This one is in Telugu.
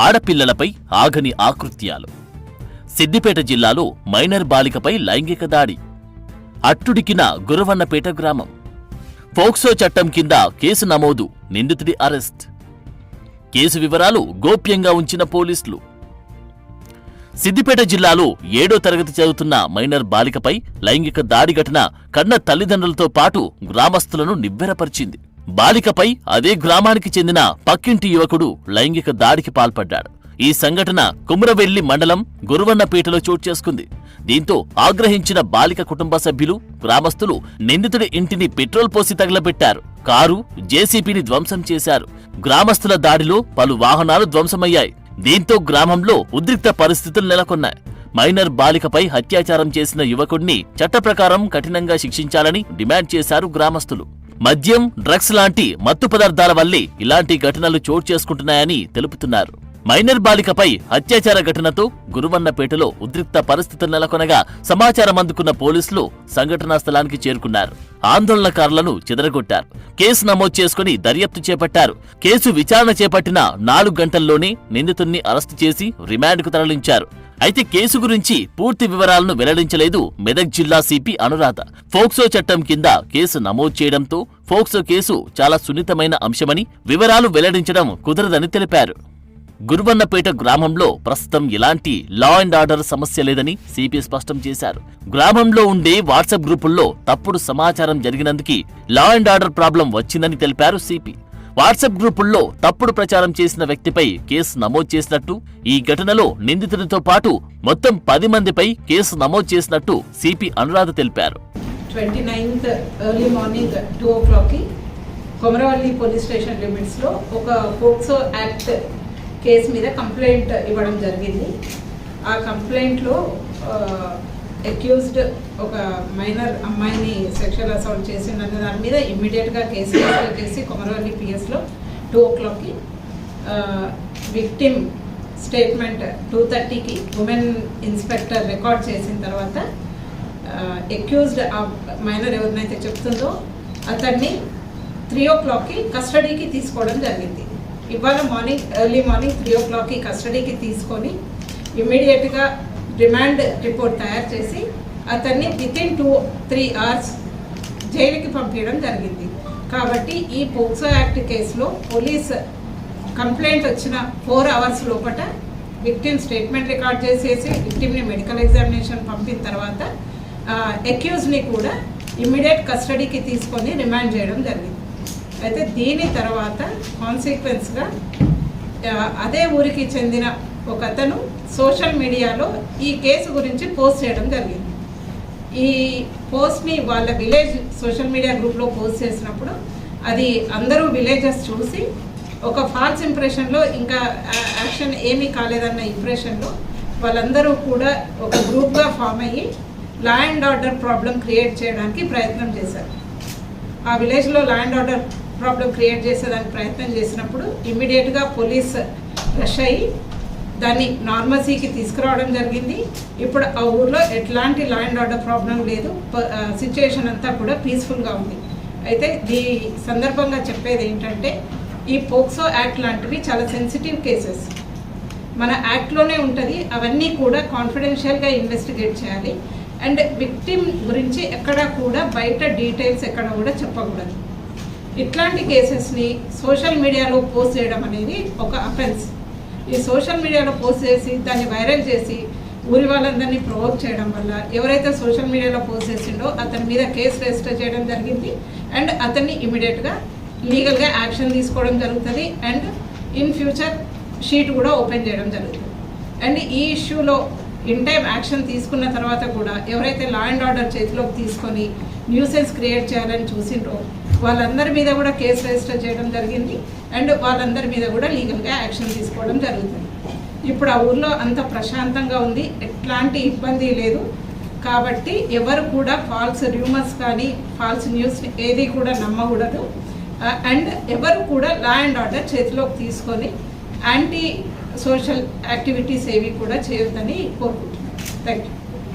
ఆడపిల్లలపై ఆగని ఆకృత్యాలు. సిద్దిపేట జిల్లాలో మైనర్ బాలికపై లైంగిక దాడి. అట్టుడికిన గురవన్నపేట గ్రామం. పోక్సో చట్టం కింద కేసు నమోదు, నిందితుడి అరెస్ట్. కేసు వివరాలు గోప్యంగా ఉంచిన పోలీసులు. సిద్దిపేట జిల్లాలో 7వ తరగతి చదువుతున్న మైనర్ బాలికపై లైంగిక దాడి ఘటన కన్న తల్లిదండ్రులతో పాటు గ్రామస్తులను నివ్వెరపరిచింది. బాలికపై అదే గ్రామానికి చెందిన పక్కింటి యువకుడు లైంగిక దాడికి పాల్పడ్డాడు. ఈ సంఘటన కుమ్రవెల్లి మండలం గురువన్నపేటలో చోటు చేసుకుంది. దీంతో ఆగ్రహించిన బాలిక కుటుంబ సభ్యులు, గ్రామస్తులు నిందితుడి ఇంటిని పెట్రోల్ పోసి తగలబెట్టారు. కారు, జేసీపీని ధ్వంసం చేశారు. గ్రామస్తుల దాడిలో పలు వాహనాలు ధ్వంసమయ్యాయి. దీంతో గ్రామంలో ఉద్రిక్త పరిస్థితులు నెలకొన్నాయి. మైనర్ బాలికపై అత్యాచారం చేసిన యువకుడిని చట్టప్రకారం కఠినంగా శిక్షించాలని డిమాండ్ చేశారు గ్రామస్తులు. మద్యం, డ్రగ్స్ లాంటి మత్తు పదార్థాల వల్లే ఇలాంటి ఘటనలు చోటు చేసుకుంటున్నాయని తెలుపుతున్నారు. మైనర్ బాలికపై అత్యాచార ఘటనతో గురువన్నపేటలో ఉద్రిక్త పరిస్థితులు నెలకొనగా సమాచారం అందుకున్న పోలీసులు సంఘటనా స్థలానికి చేరుకున్నారు. ఆందోళనకారులను చెదరగొట్టారు. కేసు నమోదు చేసుకుని దర్యాప్తు చేపట్టారు. కేసు విచారణ చేపట్టిన 4 గంటల్లోనే నిందితుడిని అరెస్టు చేసి రిమాండ్కు తరలించారు. అయితే కేసు గురించి పూర్తి వివరాలను వెల్లడించలేదు మెదక్ జిల్లా సిపి అనురాధ. పోక్సో చట్టం కింద కేసు నమోదు చేయడంతో పోక్సో కేసు చాలా సున్నితమైన అంశమని వివరాలు వెల్లడించడం కుదరదని తెలిపారు. గురువన్నపేట గ్రామంలో ప్రస్తుతం ఎలాంటి లా అండ్ ఆర్డర్ సమస్య లేదని సిపి స్పష్టం చేశారు. గ్రామంలో ఉండే వాట్సాప్ గ్రూపుల్లో తప్పుడు సమాచారం జరిగినందుకు లా అండ్ ఆర్డర్ ప్రాబ్లం వచ్చిందని తెలిపారు సిపి. వాట్సాప్ గ్రూపుల్లో తప్పుడు ప్రచారం చేసిన వ్యక్తిపై కేసు నమోదు చేసినట్టు, ఈ ఘటనలో నిందితుడితో పాటు మొత్తం 10 మందిపై కేసు నమోదు చేసినట్టు సిపి అనురాధ తెలిపారు. 29th early morning 2 o'clock Komaravalli police station limits లో ఒక పోక్సో యాక్ట్ కేసు మీద కంప్లైంట్ ఇవ్వడం జరిగింది. ఆ కంప్లైంట్లో అక్యూజ్డ్ ఒక మైనర్ అమ్మాయిని సెక్షువల్ అసౌల్ట్ చేసిందన్న దాని మీద ఇమ్మీడియట్గా కేసు రిజిస్టర్ చేసి కొమరవల్లి పిఎస్లో 2 o'clock విక్టిమ్ స్టేట్మెంట్ 2:30కి ఉమెన్ ఇన్స్పెక్టర్ రికార్డ్ చేసిన తర్వాత అక్యూజ్డ్ ఆ మైనర్ ఎవరినైతే చెప్తుందో అతన్ని 3 o'clock కస్టడీకి తీసుకోవడం జరిగింది. ఇవాళ ఎర్లీ మార్నింగ్ 3 o'clock కస్టడీకి తీసుకొని ఇమ్మీడియట్గా రిమాండ్ రిపోర్ట్ తయారు చేసి అతన్ని వితిన్ 2-3 hours జైలుకి పంపించడం జరిగింది. కాబట్టి ఈ పోక్సో యాక్ట్ కేసులో పోలీస్ కంప్లైంట్ వచ్చిన 4 hours లోపల విక్టిమ్ స్టేట్మెంట్ రికార్డ్ చేసేసి విక్టిమ్ని మెడికల్ ఎగ్జామినేషన్ పంపిన తర్వాత అక్యూజ్ని కూడా ఇమ్మీడియట్ కస్టడీకి తీసుకొని రిమాండ్ చేయడం జరిగింది. అయితే దీని తర్వాత కాన్సిక్వెన్స్గా అదే ఊరికి చెందిన ఒక అతను సోషల్ మీడియాలో ఈ కేసు గురించి పోస్ట్ చేయడం జరిగింది. ఈ పోస్ట్ని వాళ్ళ విలేజ్ సోషల్ మీడియా గ్రూప్లో పోస్ట్ చేసినప్పుడు అది అందరూ విలేజెస్ చూసి ఒక ఫాల్స్ ఇంప్రెషన్లో ఇంకా యాక్షన్ ఏమీ కాలేదన్న ఇంప్రెషన్లో వాళ్ళందరూ కూడా ఒక గ్రూప్గా ఫామ్ అయ్యి law and order problem create చేయడానికి ప్రయత్నం చేశారు. ఆ విలేజ్లో law and order problem create చేసేదానికి ప్రయత్నం చేసినప్పుడు ఇమ్మీడియట్గా పోలీస్ రష్ అయ్యి దాన్ని నార్మల్సీకి తీసుకురావడం జరిగింది. ఇప్పుడు ఆ ఊర్లో ఎట్లాంటి లా అండ్ ఆర్డర్ ప్రాబ్లం లేదు, సిచ్యుయేషన్ అంతా కూడా పీస్ఫుల్గా ఉంది. అయితే ఈ సందర్భంగా చెప్పేది ఏంటంటే ఈ పోక్సో యాక్ట్ లాంటివి చాలా సెన్సిటివ్ కేసెస్ మన యాక్ట్లోనే ఉంటుంది. అవన్నీ కూడా కాన్ఫిడెన్షియల్గా ఇన్వెస్టిగేట్ చేయాలి. అండ్ విక్టిమ్ గురించి ఎక్కడ కూడా బయట డీటెయిల్స్ ఎక్కడ కూడా చెప్పకూడదు. ఇట్లాంటి కేసెస్ని సోషల్ మీడియాలో పోస్ట్ చేయడం అనేది ఒక అఫెన్స్. ఈ సోషల్ మీడియాలో పోస్ట్ చేసి దాన్ని వైరల్ చేసి ఊరి వాళ్ళందరినీ ప్రొవోక్ చేయడం వల్ల ఎవరైతే సోషల్ మీడియాలో పోస్ట్ చేసిండో అతని మీద కేసు రిజిస్టర్ చేయడం జరిగింది. అండ్ అతన్ని ఇమీడియట్గా లీగల్గా యాక్షన్ తీసుకోవడం జరుగుతుంది. అండ్ ఇన్ ఫ్యూచర్ షీట్ కూడా ఓపెన్ చేయడం జరుగుతుంది. అండ్ ఈ ఇష్యూలో ఇన్ టైం యాక్షన్ తీసుకున్న తర్వాత కూడా ఎవరైతే లా అండ్ ఆర్డర్ చేతిలోకి తీసుకొని న్యూసెన్స్ క్రియేట్ చేయాలని చూసిండ్రో వాళ్ళందరి మీద కూడా కేసు రిజిస్టర్ చేయడం జరిగింది. అండ్ వాళ్ళందరి మీద కూడా లీగల్గా యాక్షన్ తీసుకోవడం జరుగుతుంది. ఇప్పుడు ఆ ఊర్లో అంత ప్రశాంతంగా ఉంది, ఎట్లాంటి ఇబ్బంది లేదు. కాబట్టి ఎవరు కూడా ఫాల్స్ రూమర్స్ కానీ ఫాల్స్ న్యూస్ ఏది కూడా నమ్మకూడదు. అండ్ ఎవరు కూడా లా అండ్ ఆర్డర్ చేతిలోకి తీసుకొని యాంటీ సోషల్ యాక్టివిటీస్ ఏవి కూడా చేయొద్దని కోరుకుంటున్నాను. Thank you.